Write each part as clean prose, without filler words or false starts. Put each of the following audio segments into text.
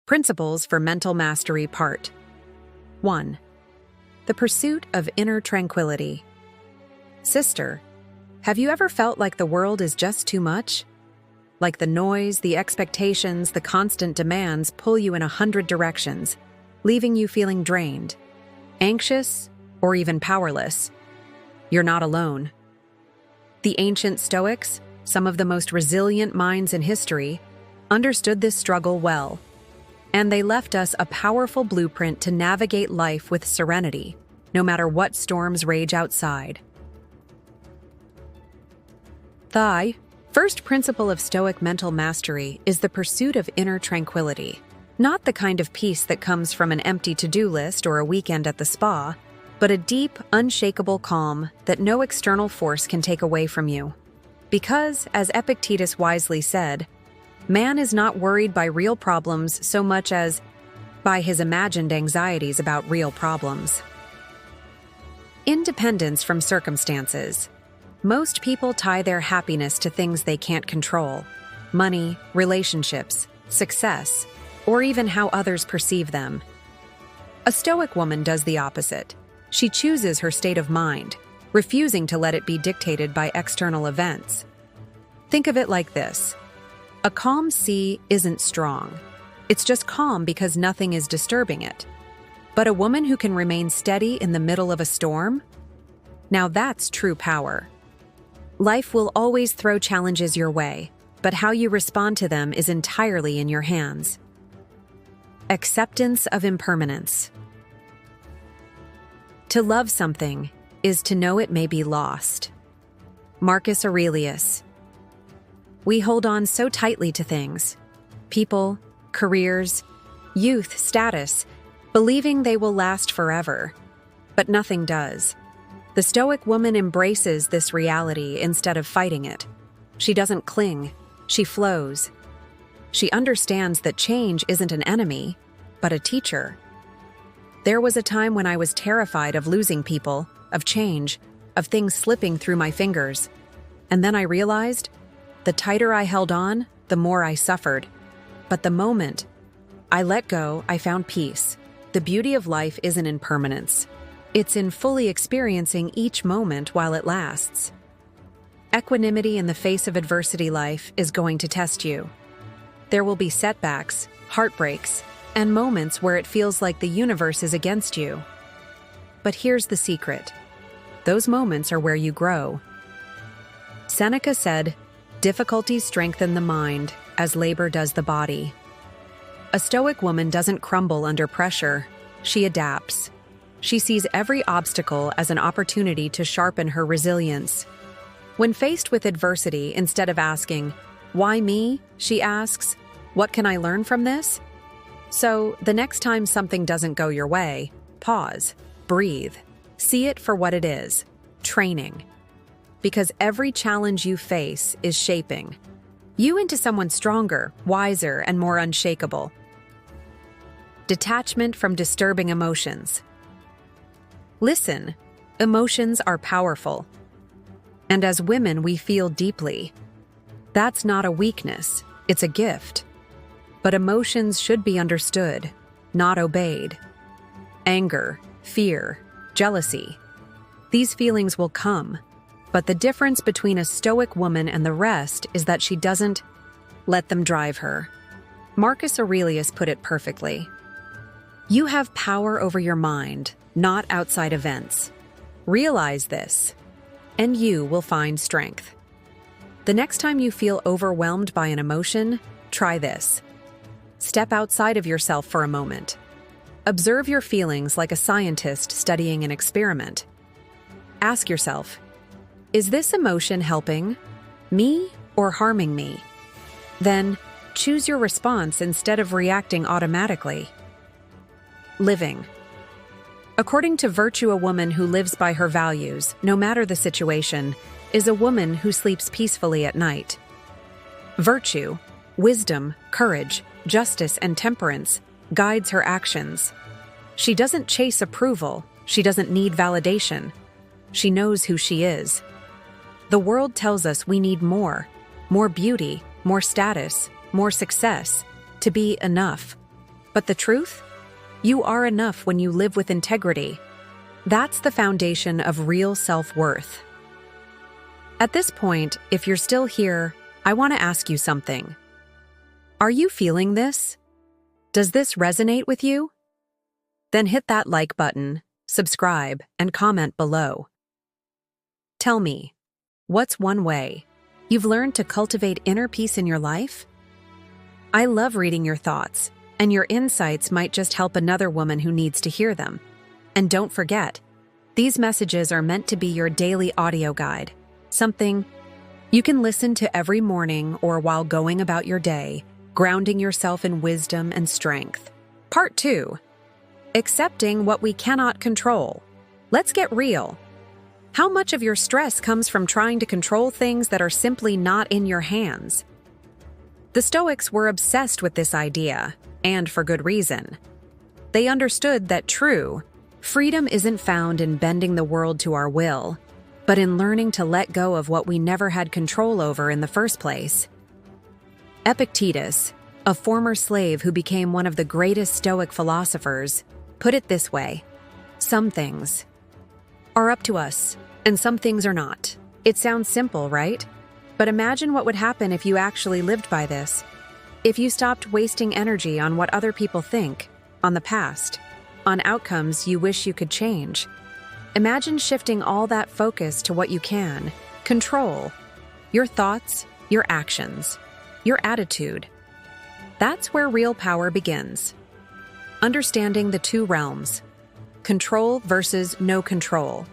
Principles for Mental Mastery Part 1. The Pursuit of Inner Tranquility. Sister, have you ever felt like the world is just too much? Like the noise, the expectations, the constant demands pull you in 100 directions, leaving you feeling drained, anxious, or even powerless? You're not alone. The ancient Stoics, some of the most resilient minds in history, understood this struggle well. And they left us a powerful blueprint to navigate life with serenity, no matter what storms rage outside. The first principle of Stoic mental mastery is the pursuit of inner tranquility. Not the kind of peace that comes from an empty to-do list or a weekend at the spa, but a deep, unshakable calm that no external force can take away from you. Because, as Epictetus wisely said, man is not worried by real problems so much as by his imagined anxieties about real problems. Independence from circumstances. Most people tie their happiness to things they can't control: money, relationships, success, or even how others perceive them. A Stoic woman does the opposite. She chooses her state of mind, refusing to let it be dictated by external events. Think of it like this. A calm sea isn't strong. It's just calm because nothing is disturbing it. But a woman who can remain steady in the middle of a storm? Now that's true power. Life will always throw challenges your way, but how you respond to them is entirely in your hands. Acceptance of impermanence. To love something is to know it may be lost. Marcus Aurelius. We hold on so tightly to things, people, careers, youth, status, believing they will last forever. But nothing does. The Stoic woman embraces this reality instead of fighting it. She doesn't cling, she flows. She understands that change isn't an enemy, but a teacher. There was a time when I was terrified of losing people, of change, of things slipping through my fingers. And then I realized, the tighter I held on, the more I suffered. But the moment I let go, I found peace. The beauty of life isn't in permanence. It's in fully experiencing each moment while it lasts. Equanimity in the face of adversity. Life is going to test you. There will be setbacks, heartbreaks, and moments where it feels like the universe is against you. But here's the secret. Those moments are where you grow. Seneca said, "Difficulties strengthen the mind, as labor does the body." A Stoic woman doesn't crumble under pressure. She adapts. She sees every obstacle as an opportunity to sharpen her resilience. When faced with adversity, instead of asking, "Why me?" she asks, "What can I learn from this?" So, the next time something doesn't go your way, pause, breathe, see it for what it is: training. Because every challenge you face is shaping you into someone stronger, wiser, and more unshakable. Detachment from disturbing emotions. Listen, emotions are powerful. And as women, we feel deeply. That's not a weakness, it's a gift. But emotions should be understood, not obeyed. Anger, fear, jealousy. These feelings will come. But the difference between a Stoic woman and the rest is that she doesn't let them drive her. Marcus Aurelius put it perfectly. You have power over your mind, not outside events. Realize this, and you will find strength. The next time you feel overwhelmed by an emotion, try this. Step outside of yourself for a moment. Observe your feelings like a scientist studying an experiment. Ask yourself, is this emotion helping me or harming me? Then, choose your response instead of reacting automatically. Living. According to Virtue, a woman who lives by her values, no matter the situation, is a woman who sleeps peacefully at night. Virtue, wisdom, courage, justice, and temperance guides her actions. She doesn't chase approval. She doesn't need validation. She knows who she is. The world tells us we need more beauty, more status, more success, to be enough. But the truth? You are enough when you live with integrity. That's the foundation of real self-worth. At this point, if you're still here, I want to ask you something. Are you feeling this? Does this resonate with you? Then hit that like button, subscribe, and comment below. Tell me, what's one way you've learned to cultivate inner peace in your life? I love reading your thoughts, and your insights might just help another woman who needs to hear them. And don't forget, these messages are meant to be your daily audio guide, something you can listen to every morning or while going about your day, grounding yourself in wisdom and strength. Part 2. Accepting what we cannot control. Let's get real. How much of your stress comes from trying to control things that are simply not in your hands? The Stoics were obsessed with this idea, and for good reason. They understood that true freedom isn't found in bending the world to our will, but in learning to let go of what we never had control over in the first place. Epictetus, a former slave who became one of the greatest Stoic philosophers, put it this way: some things are up to us, and some things are not. It sounds simple, right? But imagine what would happen if you actually lived by this. If you stopped wasting energy on what other people think, on the past, on outcomes you wish you could change. Imagine shifting all that focus to what you can control: your thoughts, your actions, your attitude. That's where real power begins. Understanding the two realms: control versus no control.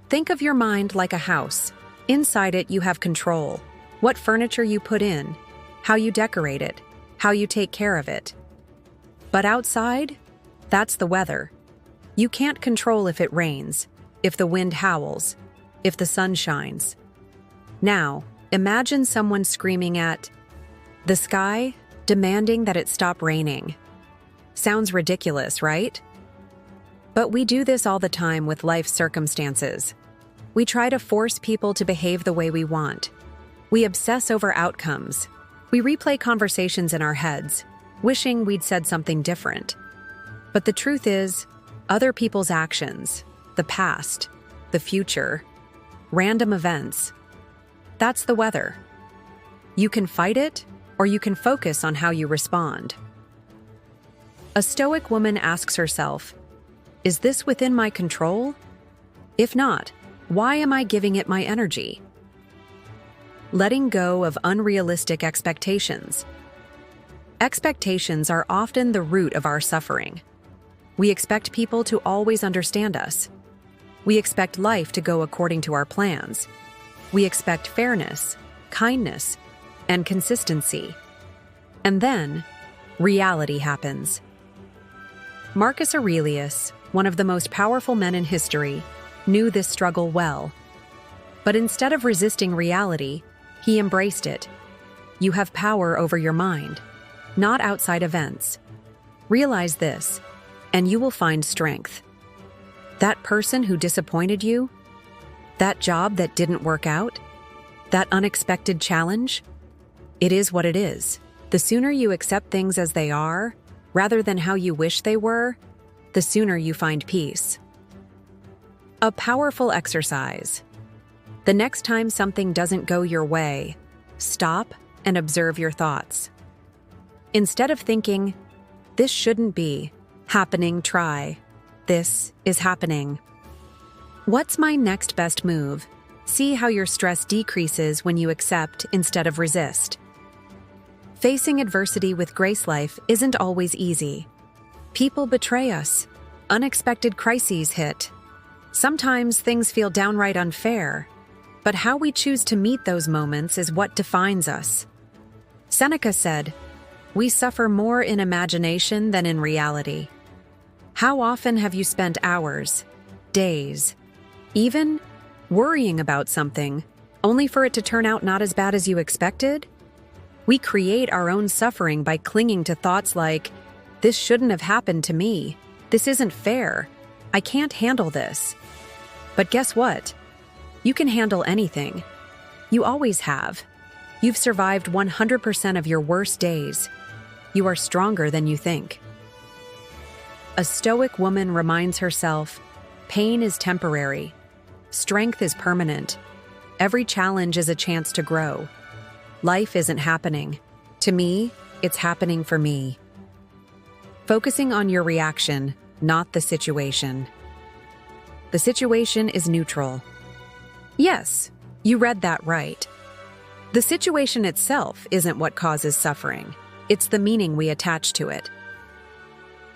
Think of your mind like a house. Inside it, you have control. What furniture you put in, how you decorate it, how you take care of it. But outside, that's the weather. You can't control if it rains, if the wind howls, if the sun shines. Now, imagine someone screaming at the sky, demanding that it stop raining. Sounds ridiculous, right? But we do this all the time with life's circumstances. We try to force people to behave the way we want. We obsess over outcomes. We replay conversations in our heads, wishing we'd said something different. But the truth is, other people's actions, the past, the future, random events, that's the weather. You can fight it, or you can focus on how you respond. A Stoic woman asks herself, is this within my control? If not, why am I giving it my energy? Letting go of unrealistic expectations. Expectations are often the root of our suffering. We expect people to always understand us. We expect life to go according to our plans. We expect fairness, kindness, and consistency. And then, reality happens. Marcus Aurelius, one of the most powerful men in history, knew this struggle well. But instead of resisting reality, he embraced it. You have power over your mind, not outside events. Realize this, and you will find strength. That person who disappointed you, that job that didn't work out, that unexpected challenge, it is what it is. The sooner you accept things as they are, rather than how you wish they were, the sooner you find peace. A powerful exercise. The next time something doesn't go your way, stop and observe your thoughts. Instead of thinking, this shouldn't be happening, try, this is happening. What's my next best move? See how your stress decreases when you accept instead of resist. Facing adversity with grace life isn't always easy. People betray us. Unexpected crises hit. Sometimes things feel downright unfair, but how we choose to meet those moments is what defines us. Seneca said, "We suffer more in imagination than in reality." How often have you spent hours, days, even worrying about something, only for it to turn out not as bad as you expected? We create our own suffering by clinging to thoughts like, this shouldn't have happened to me, this isn't fair, I can't handle this. But guess what? You can handle anything. You always have. You've survived 100% of your worst days. You are stronger than you think. A Stoic woman reminds herself, pain is temporary, strength is permanent. Every challenge is a chance to grow. Life isn't happening. To me, it's happening for me. Focusing on your reaction, not the situation. The situation is neutral. Yes, you read that right. The situation itself isn't what causes suffering. It's the meaning we attach to it.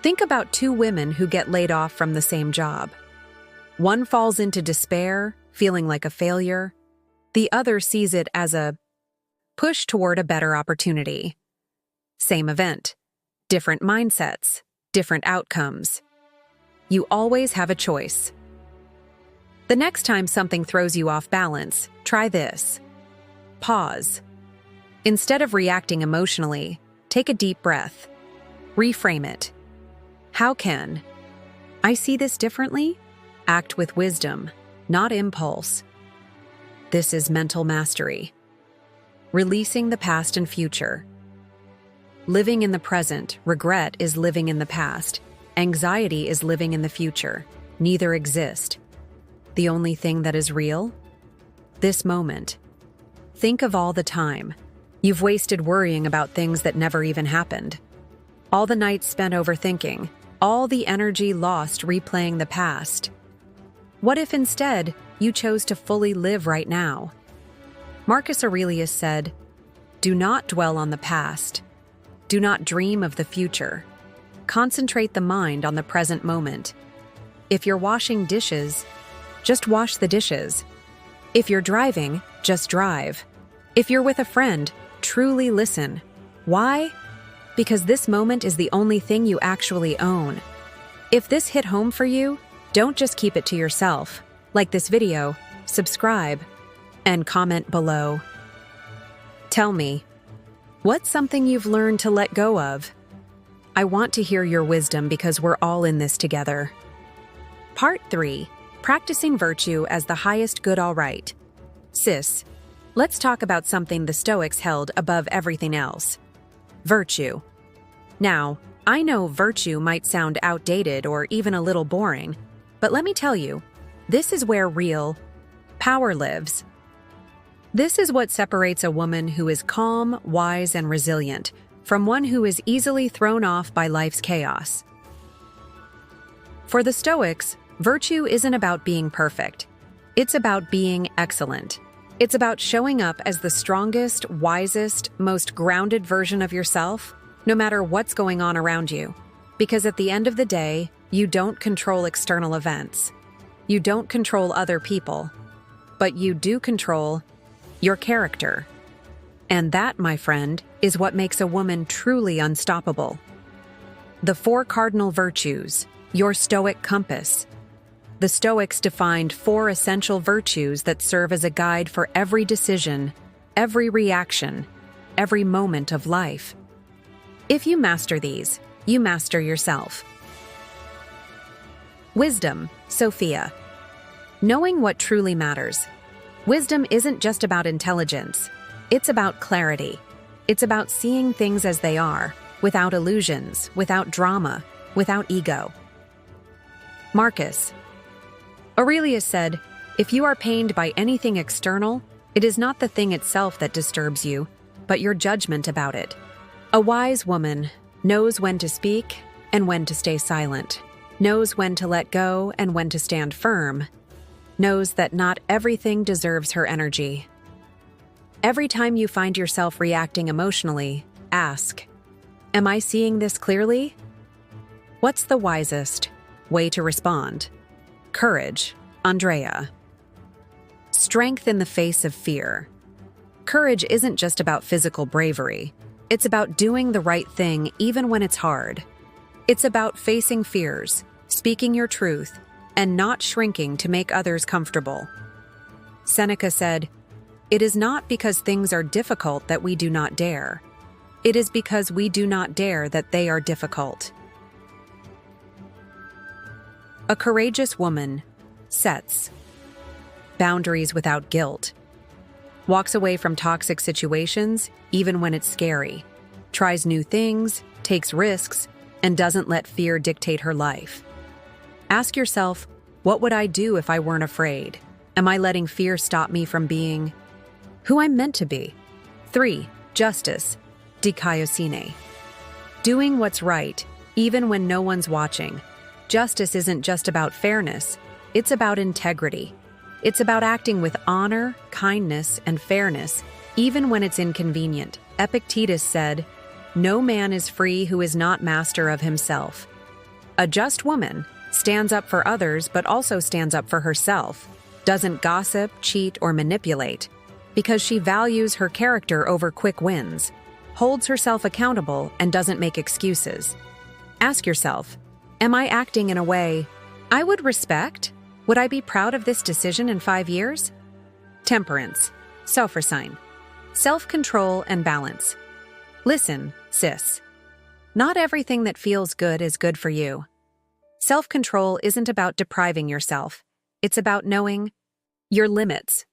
Think about two women who get laid off from the same job. One falls into despair, feeling like a failure. The other sees it as a push toward a better opportunity. Same event, different mindsets, different outcomes. You always have a choice. The next time something throws you off balance, try this. Pause. Instead of reacting emotionally, take a deep breath. Reframe it. How can I see this differently? Act with wisdom, not impulse. This is mental mastery. Releasing the past and future. Living in the present, regret is living in the past. Anxiety is living in the future. Neither exist. The only thing that is real? This moment. Think of all the time you've wasted worrying about things that never even happened. All the nights spent overthinking. All the energy lost replaying the past. What if instead you chose to fully live right now? Marcus Aurelius said, "Do not dwell on the past. Do not dream of the future. Concentrate the mind on the present moment. If you're washing dishes, just wash the dishes. If you're driving, just drive. If you're with a friend, truly listen. Why? Because this moment is the only thing you actually own." If this hit home for you, don't just keep it to yourself. Like this video, subscribe, and comment below. Tell me, what's something you've learned to let go of? I want to hear your wisdom because we're all in this together. Part 3. Practicing virtue as the highest good. All right. Sis, let's talk about something the Stoics held above everything else. Virtue. Now, I know virtue might sound outdated or even a little boring, but let me tell you, this is where real power lives. This is what separates a woman who is calm, wise, and resilient from one who is easily thrown off by life's chaos. For the Stoics, virtue isn't about being perfect. It's about being excellent. It's about showing up as the strongest, wisest, most grounded version of yourself, no matter what's going on around you. Because at the end of the day, you don't control external events. You don't control other people. But you do control your character. And that, my friend, is what makes a woman truly unstoppable. The 4 cardinal virtues, your Stoic compass. The Stoics defined 4 essential virtues that serve as a guide for every decision, every reaction, every moment of life. If you master these, you master yourself. Wisdom, Sophia. Knowing what truly matters. Wisdom isn't just about intelligence. It's about clarity. It's about seeing things as they are, without illusions, without drama, without ego. Marcus Aurelius said, "If you are pained by anything external, it is not the thing itself that disturbs you, but your judgment about it." A wise woman knows when to speak and when to stay silent, knows when to let go and when to stand firm, knows that not everything deserves her energy. Every time you find yourself reacting emotionally, ask, "Am I seeing this clearly?" What's the wisest way to respond? Courage, Andrea. Strength in the face of fear. Courage isn't just about physical bravery. It's about doing the right thing even when it's hard. It's about facing fears, speaking your truth, and not shrinking to make others comfortable. Seneca said, "It is not because things are difficult that we do not dare. It is because we do not dare that they are difficult." A courageous woman sets boundaries without guilt, walks away from toxic situations even when it's scary, tries new things, takes risks, and doesn't let fear dictate her life. Ask yourself, what would I do if I weren't afraid? Am I letting fear stop me from being who I'm meant to be? 3. Justice, dikaiosine. Doing what's right, even when no one's watching. Justice isn't just about fairness, it's about integrity. It's about acting with honor, kindness, and fairness, even when it's inconvenient. Epictetus said, "No man is free who is not master of himself." A just woman stands up for others but also stands up for herself, doesn't gossip, cheat, or manipulate, because she values her character over quick wins, holds herself accountable, and doesn't make excuses. Ask yourself, am I acting in a way I would respect? Would I be proud of this decision in 5 years? Temperance, self-resign, self-control, and balance. Listen, sis. Not everything that feels good is good for you. Self-control isn't about depriving yourself. It's about knowing your limits.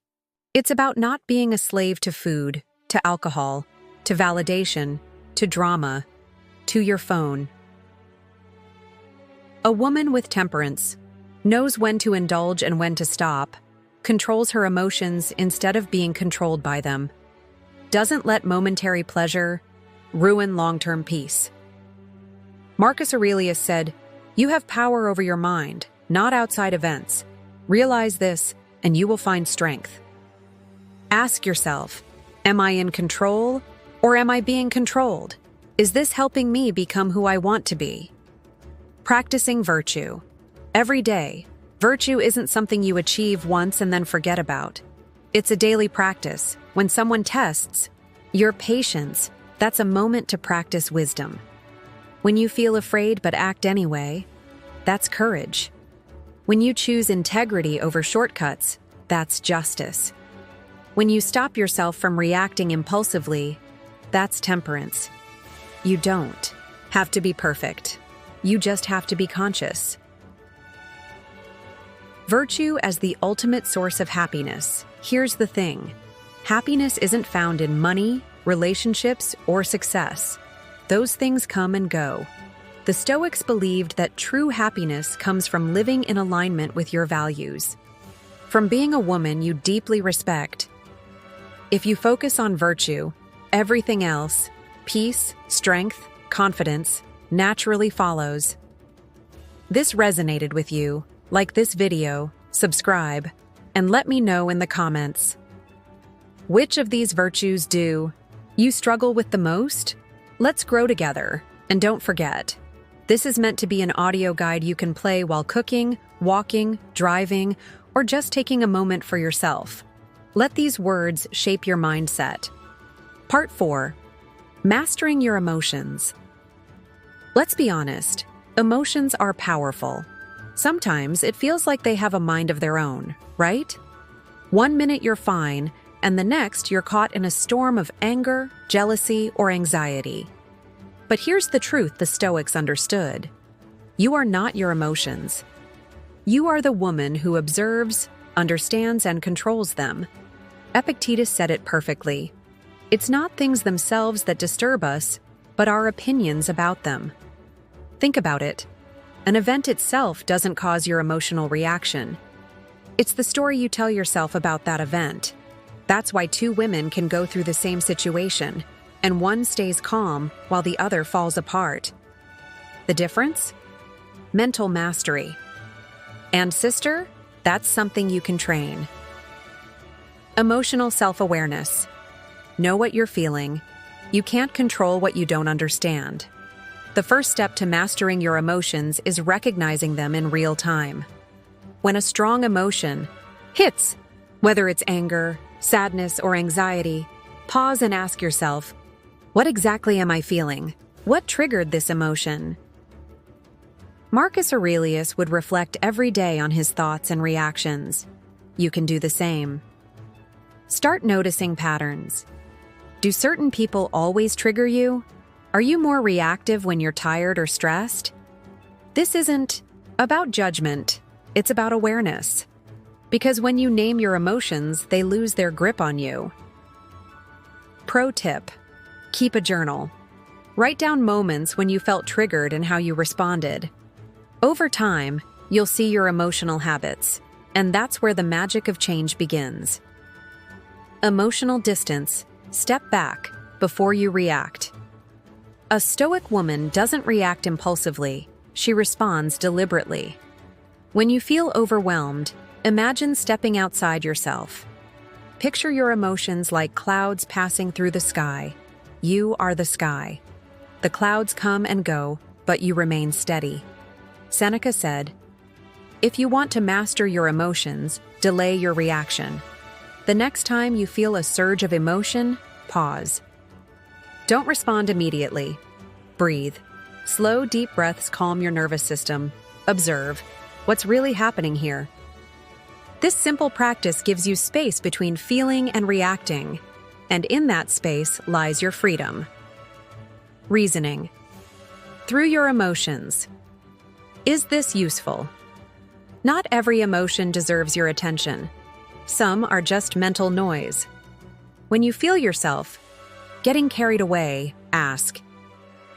It's about not being a slave to food, to alcohol, to validation, to drama, to your phone. A woman with temperance knows when to indulge and when to stop, controls her emotions instead of being controlled by them, doesn't let momentary pleasure ruin long-term peace. Marcus Aurelius said, "You have power over your mind, not outside events. Realize this, and you will find strength." Ask yourself, am I in control, or am I being controlled? Is this helping me become who I want to be? Practicing virtue. Every day, virtue isn't something you achieve once and then forget about. It's a daily practice. When someone tests your patience, that's a moment to practice wisdom. When you feel afraid but act anyway, that's courage. When you choose integrity over shortcuts, that's justice. When you stop yourself from reacting impulsively, that's temperance. You don't have to be perfect. You just have to be conscious. Virtue as the ultimate source of happiness. Here's the thing. Happiness isn't found in money, relationships, or success. Those things come and go. The Stoics believed that true happiness comes from living in alignment with your values, from being a woman you deeply respect. If you focus on virtue, everything else, peace, strength, confidence, naturally follows. This resonated with you, like this video, subscribe, and let me know in the comments. Which of these virtues do you struggle with the most? Let's grow together, and don't forget, this is meant to be an audio guide you can play while cooking, walking, driving, or just taking a moment for yourself. Let these words shape your mindset. Part 4. Mastering your emotions. Let's be honest, emotions are powerful. Sometimes it feels like they have a mind of their own, right? One minute you're fine, and the next you're caught in a storm of anger, jealousy, or anxiety. But here's the truth the Stoics understood. You are not your emotions. You are the woman who observes, understands, and controls them. Epictetus said it perfectly. It's not things themselves that disturb us, but our opinions about them. Think about it. An event itself doesn't cause your emotional reaction. It's the story you tell yourself about that event. That's why two women can go through the same situation, and one stays calm while the other falls apart. The difference? Mental mastery. And sister, that's something you can train. Emotional self-awareness. Know what you're feeling. You can't control what you don't understand. The first step to mastering your emotions is recognizing them in real time. When a strong emotion hits, whether it's anger, sadness, or anxiety, pause and ask yourself, what exactly am I feeling? What triggered this emotion? Marcus Aurelius would reflect every day on his thoughts and reactions. You can do the same. Start noticing patterns. Do certain people always trigger you? Are you more reactive when you're tired or stressed? This isn't about judgment, it's about awareness. Because when you name your emotions, they lose their grip on you. Pro tip: keep a journal. Write down moments when you felt triggered and how you responded. Over time, you'll see your emotional habits, and that's where the magic of change begins. Emotional distance. Step back before you react. A Stoic woman doesn't react impulsively, she responds deliberately. When you feel overwhelmed, imagine stepping outside yourself. Picture your emotions like clouds passing through the sky. You are the sky. The clouds come and go, but you remain steady. Seneca said, "If you want to master your emotions, delay your reaction. The next time you feel a surge of emotion, pause. Don't respond immediately. Breathe. Slow, deep breaths calm your nervous system. Observe. What's really happening here?" This simple practice gives you space between feeling and reacting, and in that space lies your freedom. Reasoning. Through your emotions. Is this useful? Not every emotion deserves your attention. Some are just mental noise. When you feel yourself getting carried away, ask,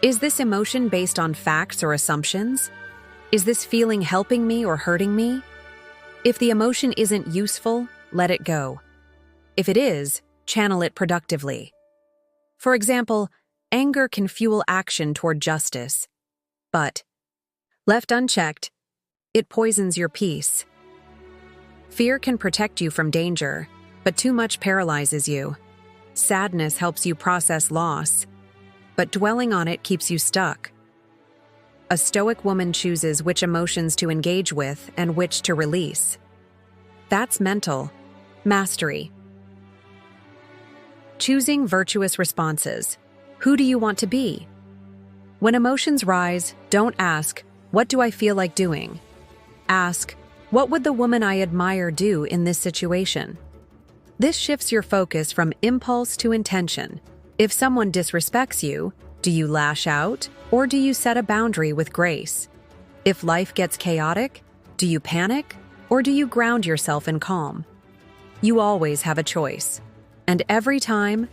is this emotion based on facts or assumptions? Is this feeling helping me or hurting me? If the emotion isn't useful, let it go. If it is, channel it productively. For example, anger can fuel action toward justice, but, left unchecked, it poisons your peace. Fear can protect you from danger, but too much paralyzes you. Sadness helps you process loss, but dwelling on it keeps you stuck. A Stoic woman chooses which emotions to engage with and which to release. That's mental mastery. Choosing virtuous responses. Who do you want to be? When emotions rise, don't ask, "What do I feel like doing?" Ask, "What would the woman I admire do in this situation?" This shifts your focus from impulse to intention. If someone disrespects you, do you lash out, or do you set a boundary with grace? If life gets chaotic, do you panic, or do you ground yourself in calm? You always have a choice, and every time,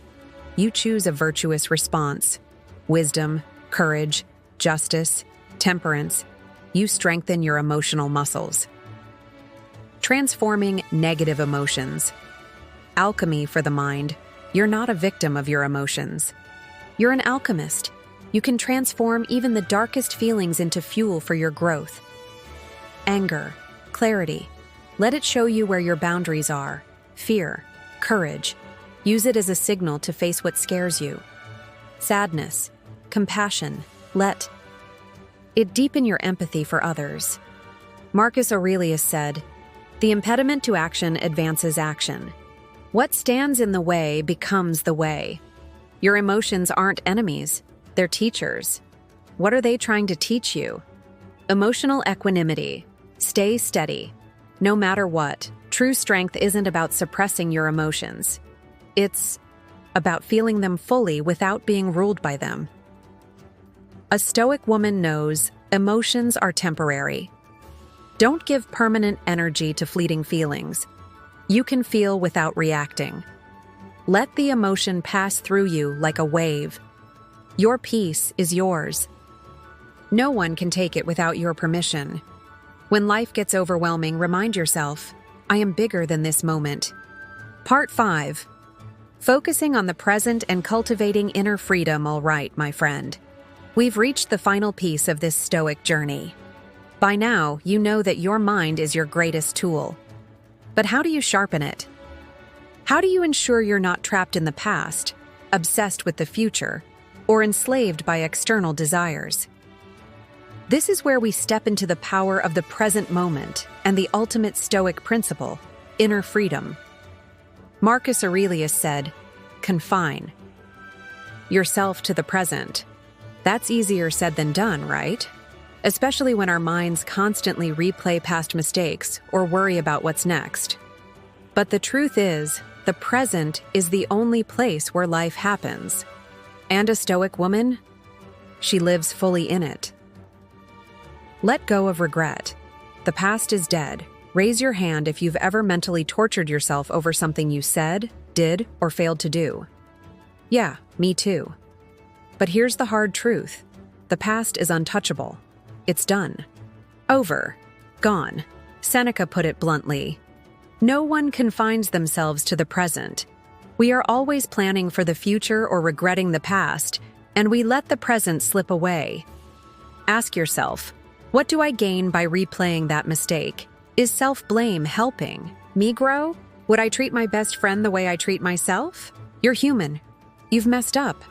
you choose a virtuous response. Wisdom, courage, justice, temperance. You strengthen your emotional muscles. Transforming negative emotions. Alchemy for the mind. You're not a victim of your emotions. You're an alchemist. You can transform even the darkest feelings into fuel for your growth. Anger, clarity. Let it show you where your boundaries are. Fear, courage. Use it as a signal to face what scares you. Sadness, compassion. Let it deepen your empathy for others. Marcus Aurelius said, "The impediment to action advances action. What stands in the way becomes the way." Your emotions aren't enemies, they're teachers. What are they trying to teach you? Emotional equanimity. Stay steady. No matter what, true strength isn't about suppressing your emotions. It's about feeling them fully without being ruled by them. A Stoic woman knows emotions are temporary. Don't give permanent energy to fleeting feelings. You can feel without reacting. Let the emotion pass through you like a wave. Your peace is yours. No one can take it without your permission. When life gets overwhelming, remind yourself, I am bigger than this moment. Part 5. Focusing on the present and cultivating inner freedom. All right, my friend. We've reached the final piece of this Stoic journey. By now, you know that your mind is your greatest tool. But how do you sharpen it? How do you ensure you're not trapped in the past, obsessed with the future, or enslaved by external desires? This is where we step into the power of the present moment and the ultimate Stoic principle, inner freedom. Marcus Aurelius said, "Confine yourself to the present." That's easier said than done, right? Especially when our minds constantly replay past mistakes or worry about what's next. But the truth is, the present is the only place where life happens. And a Stoic woman? She lives fully in it. Let go of regret. The past is dead. Raise your hand if you've ever mentally tortured yourself over something you said, did, or failed to do. Yeah, me too. But But here's the hard truth. The past is untouchable. It's done. Over. Gone. Seneca put it bluntly. No one confines themselves to the present. We are always planning for the future or regretting the past, and we let the present slip away. Ask yourself, what do I gain by replaying that mistake? Is self-blame helping me grow? Would I treat my best friend the way I treat myself? You're human. You've messed up.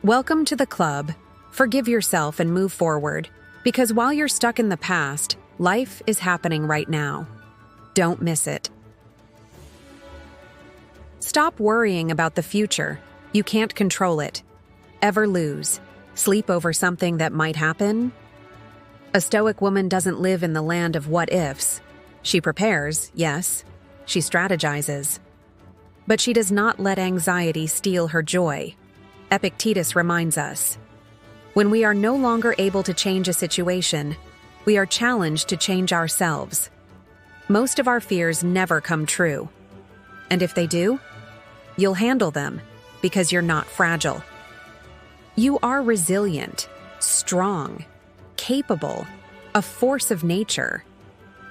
Welcome to the club. Forgive yourself and move forward, because while you're stuck in the past, life is happening right now. Don't miss it. Stop worrying about the future. You can't control it. Ever lose? Sleep over something that might happen? A Stoic woman doesn't live in the land of what-ifs. She prepares, yes. She strategizes. But she does not let anxiety steal her joy. Epictetus reminds us, when we are no longer able to change a situation, we are challenged to change ourselves. Most of our fears never come true. And if they do, you'll handle them because you're not fragile. You are resilient, strong, capable, a force of nature.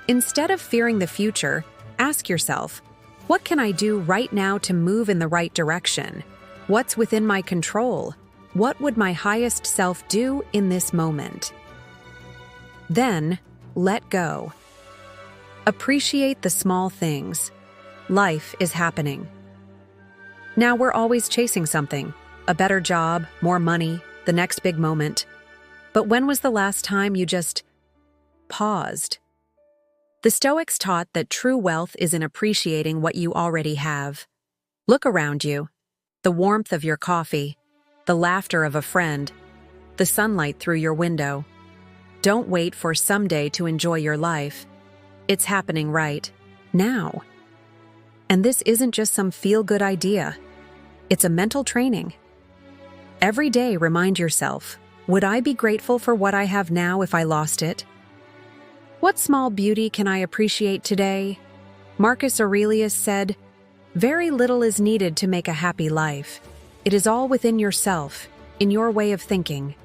Instead of fearing the future, ask yourself, what can I do right now to move in the right direction? What's within my control? What would my highest self do in this moment? Then, let go. Appreciate the small things. Life is happening. Now we're always chasing something, a better job, more money, the next big moment. But when was the last time you just paused? The Stoics taught that true wealth is in appreciating what you already have. Look around you. The warmth of your coffee, the laughter of a friend, the sunlight through your window. Don't wait for someday to enjoy your life. It's happening right now. And this isn't just some feel-good idea. It's a mental training. Every day, remind yourself, would I be grateful for what I have now if I lost it? What small beauty can I appreciate today? Marcus Aurelius said, very little is needed to make a happy life. It is all within yourself, in your way of thinking.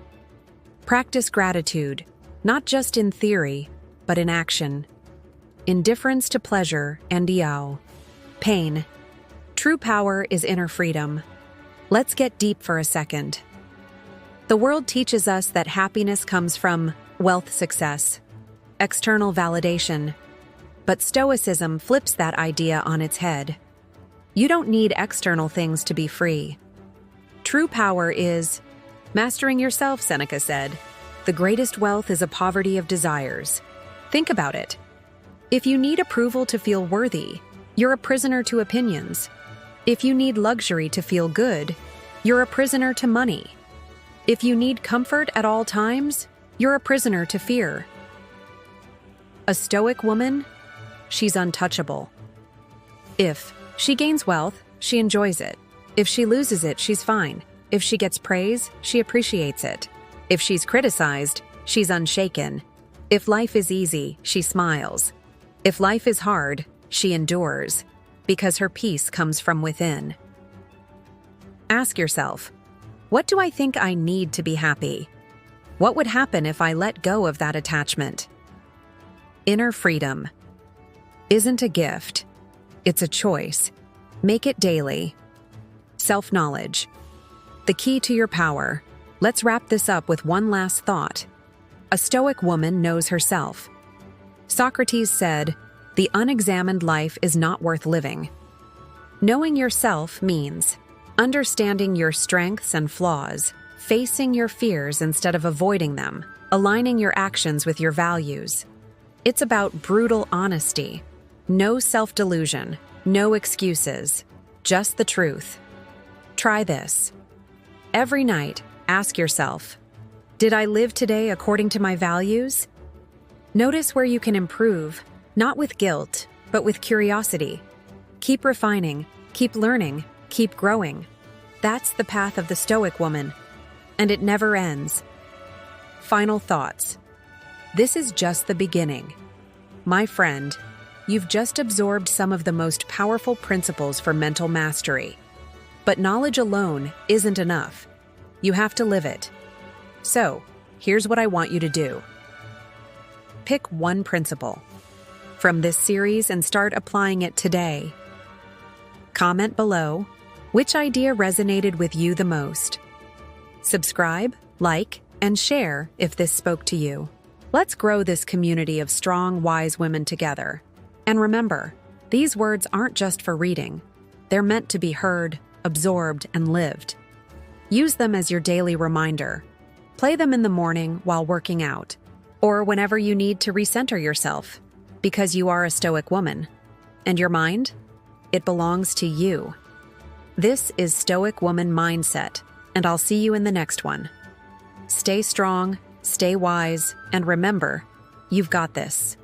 Practice gratitude, not just in theory, but in action. Indifference to pleasure and pain. True power is inner freedom. Let's get deep for a second. The world teaches us that happiness comes from wealth, success, external validation. But Stoicism flips that idea on its head. You don't need external things to be free. True power is mastering yourself, Seneca said. The greatest wealth is a poverty of desires. Think about it. If you need approval to feel worthy, you're a prisoner to opinions. If you need luxury to feel good, you're a prisoner to money. If you need comfort at all times, you're a prisoner to fear. A Stoic woman, she's untouchable. If she gains wealth, she enjoys it. If she loses it, she's fine. If she gets praise, she appreciates it. If she's criticized, she's unshaken. If life is easy, she smiles. If life is hard, she endures, because her peace comes from within. Ask yourself, what do I think I need to be happy? What would happen if I let go of that attachment? Inner freedom isn't a gift. It's a choice. Make it daily. Self-knowledge, the key to your power. Let's wrap this up with one last thought. A Stoic woman knows herself. Socrates said, "The unexamined life is not worth living." Knowing yourself means understanding your strengths and flaws, facing your fears instead of avoiding them, aligning your actions with your values. It's about brutal honesty. No self-delusion, no excuses, just the truth. Try this. Every night, ask yourself, did I live today according to my values? Notice where you can improve, not with guilt, but with curiosity. Keep refining, keep learning, keep growing. That's the path of the Stoic woman, and it never ends. Final thoughts. This is just the beginning. My friend, you've just absorbed some of the most powerful principles for mental mastery. But knowledge alone isn't enough. You have to live it. So, here's what I want you to do. Pick one principle from this series and start applying it today. Comment below which idea resonated with you the most. Subscribe, like, and share if this spoke to you. Let's grow this community of strong, wise women together. And remember, these words aren't just for reading. They're meant to be heard, absorbed, and lived. Use them as your daily reminder. Play them in the morning while working out, or whenever you need to recenter yourself, because you are a Stoic woman. And your mind? It belongs to you. This is Stoic Woman Mindset, and I'll see you in the next one. Stay strong, stay wise, and remember, you've got this.